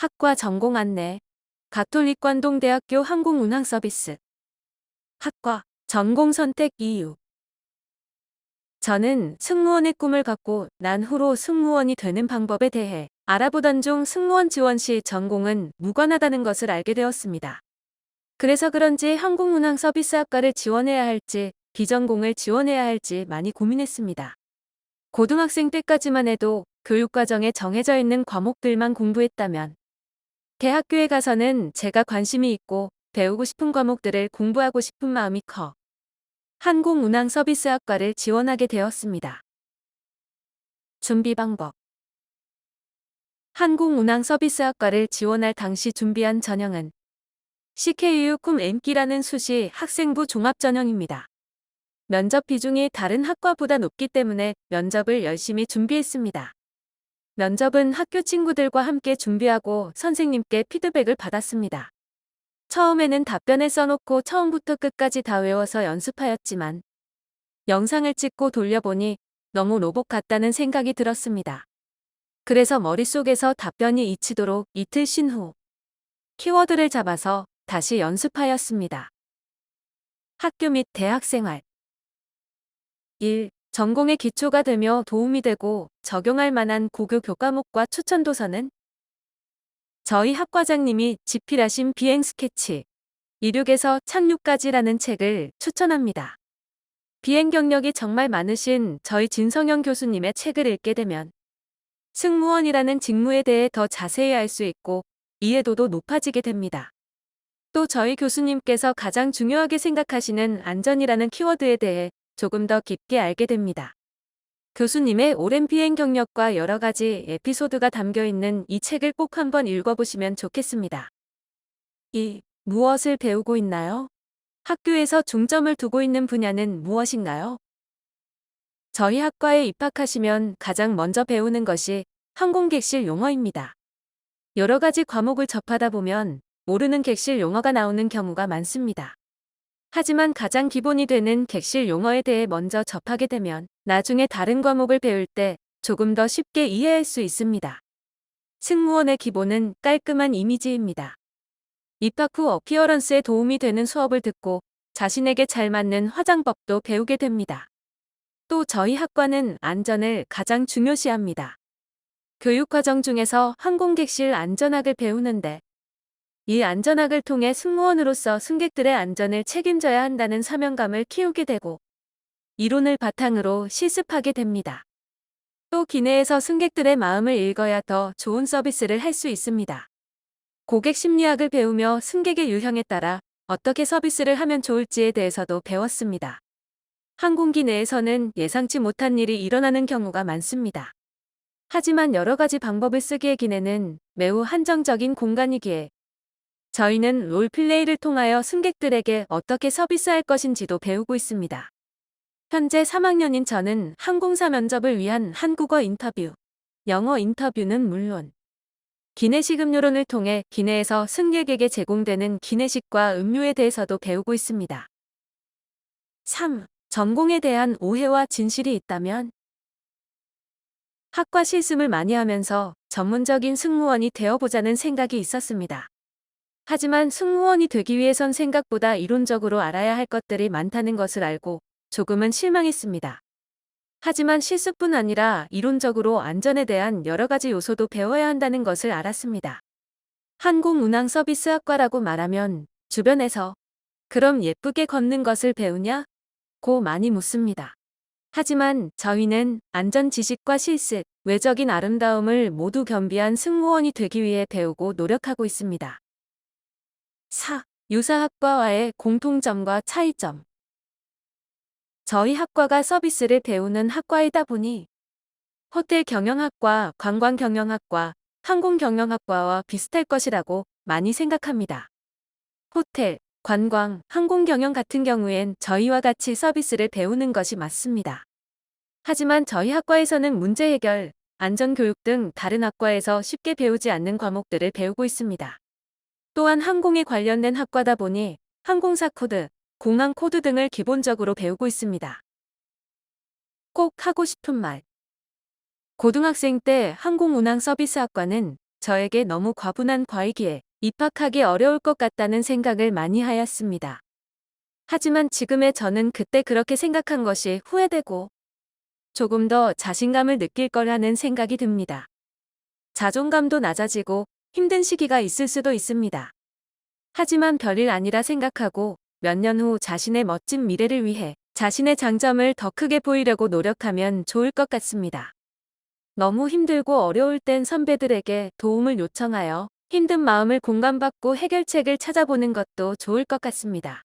학과 전공 안내. 가톨릭관동대학교 항공운항서비스. 학과, 전공 선택 이유. 저는 승무원의 꿈을 갖고 난 후로 승무원이 되는 방법에 대해 알아보던 중 승무원 지원 시 전공은 무관하다는 것을 알게 되었습니다. 그래서 그런지 항공운항서비스학과를 지원해야 할지 비전공을 지원해야 할지 많이 고민했습니다. 고등학생 때까지만 해도 교육과정에 정해져 있는 과목들만 공부했다면 대학교에 가서는 제가 관심이 있고 배우고 싶은 과목들을 공부하고 싶은 마음이 커 항공운항서비스학과를 지원하게 되었습니다. 준비 방법. 항공운항서비스학과를 지원할 당시 준비한 전형은 CKU 꿈 M기라는 수시 학생부 종합전형입니다. 면접 비중이 다른 학과보다 높기 때문에 면접을 열심히 준비했습니다. 면접은 학교 친구들과 함께 준비하고 선생님께 피드백을 받았습니다. 처음에는 답변을 써놓고 처음부터 끝까지 다 외워서 연습하였지만 영상을 찍고 돌려보니 너무 로봇 같다는 생각이 들었습니다. 그래서 머릿속에서 답변이 잊히도록 이틀 쉰 후 키워드를 잡아서 다시 연습하였습니다. 학교 및 대학생활. 1. 전공의 기초가 되며 도움이 되고 적용할 만한 고교 교과목과 추천 도서는 저희 학과장님이 집필하신 비행 스케치, 이륙에서 착륙까지라는 책을 추천합니다. 비행 경력이 정말 많으신 저희 진성영 교수님의 책을 읽게 되면 승무원이라는 직무에 대해 더 자세히 알 수 있고 이해도도 높아지게 됩니다. 또 저희 교수님께서 가장 중요하게 생각하시는 안전이라는 키워드에 대해 조금 더 깊게 알게 됩니다. 교수님의 오랜 비행 경력과 여러 가지 에피소드가 담겨 있는 이 책을 꼭 한번 읽어보시면 좋겠습니다. 2. 무엇을 배우고 있나요? 학교에서 중점을 두고 있는 분야는 무엇인가요? 저희 학과에 입학하시면 가장 먼저 배우는 것이 항공객실 용어입니다. 여러 가지 과목을 접하다 보면 모르는 객실 용어가 나오는 경우가 많습니다. 하지만 가장 기본이 되는 객실 용어에 대해 먼저 접하게 되면 나중에 다른 과목을 배울 때 조금 더 쉽게 이해할 수 있습니다. 승무원의 기본은 깔끔한 이미지입니다. 입학 후 어피어런스에 도움이 되는 수업을 듣고 자신에게 잘 맞는 화장법도 배우게 됩니다. 또 저희 학과는 안전을 가장 중요시합니다. 교육과정 중에서 항공객실 안전학을 배우는데 이 안전학을 통해 승무원으로서 승객들의 안전을 책임져야 한다는 사명감을 키우게 되고 이론을 바탕으로 실습하게 됩니다. 또 기내에서 승객들의 마음을 읽어야 더 좋은 서비스를 할 수 있습니다. 고객 심리학을 배우며 승객의 유형에 따라 어떻게 서비스를 하면 좋을지에 대해서도 배웠습니다. 항공기 내에서는 예상치 못한 일이 일어나는 경우가 많습니다. 하지만 여러 가지 방법을 쓰기에 기내는 매우 한정적인 공간이기에 저희는 롤플레이를 통하여 승객들에게 어떻게 서비스할 것인지도 배우고 있습니다. 현재 3학년인 저는 항공사 면접을 위한 한국어 인터뷰, 영어 인터뷰는 물론 기내식 음료론을 통해 기내에서 승객에게 제공되는 기내식과 음료에 대해서도 배우고 있습니다. 3. 전공에 대한 오해와 진실이 있다면 학과 실습을 많이 하면서 전문적인 승무원이 되어보자는 생각이 있었습니다. 하지만 승무원이 되기 위해선 생각보다 이론적으로 알아야 할 것들이 많다는 것을 알고 조금은 실망했습니다. 하지만 실습뿐 아니라 이론적으로 안전에 대한 여러 가지 요소도 배워야 한다는 것을 알았습니다. 항공운항서비스학과라고 말하면 주변에서 그럼 예쁘게 걷는 것을 배우냐? 고 많이 묻습니다. 하지만 저희는 안전 지식과 실습, 외적인 아름다움을 모두 겸비한 승무원이 되기 위해 배우고 노력하고 있습니다. 4. 유사학과와의 공통점과 차이점. 저희 학과가 서비스를 배우는 학과이다 보니 호텔 경영학과, 관광 경영학과, 항공 경영학과와 비슷할 것이라고 많이 생각합니다. 호텔, 관광, 항공 경영 같은 경우엔 저희와 같이 서비스를 배우는 것이 맞습니다. 하지만 저희 학과에서는 문제 해결, 안전교육 등 다른 학과에서 쉽게 배우지 않는 과목들을 배우고 있습니다. 또한 항공에 관련된 학과다 보니 항공사 코드, 공항 코드 등을 기본적으로 배우고 있습니다. 꼭 하고 싶은 말. 고등학생 때 항공운항서비스학과는 저에게 너무 과분한 과이기에 입학하기 어려울 것 같다는 생각을 많이 하였습니다. 하지만 지금의 저는 그때 그렇게 생각한 것이 후회되고 조금 더 자신감을 느낄 거라는 생각이 듭니다. 자존감도 낮아지고 힘든 시기가 있을 수도 있습니다. 하지만 별일 아니라 생각하고 몇 년 후 자신의 멋진 미래를 위해 자신의 장점을 더 크게 보이려고 노력하면 좋을 것 같습니다. 너무 힘들고 어려울 땐 선배들에게 도움을 요청하여 힘든 마음을 공감받고 해결책을 찾아보는 것도 좋을 것 같습니다.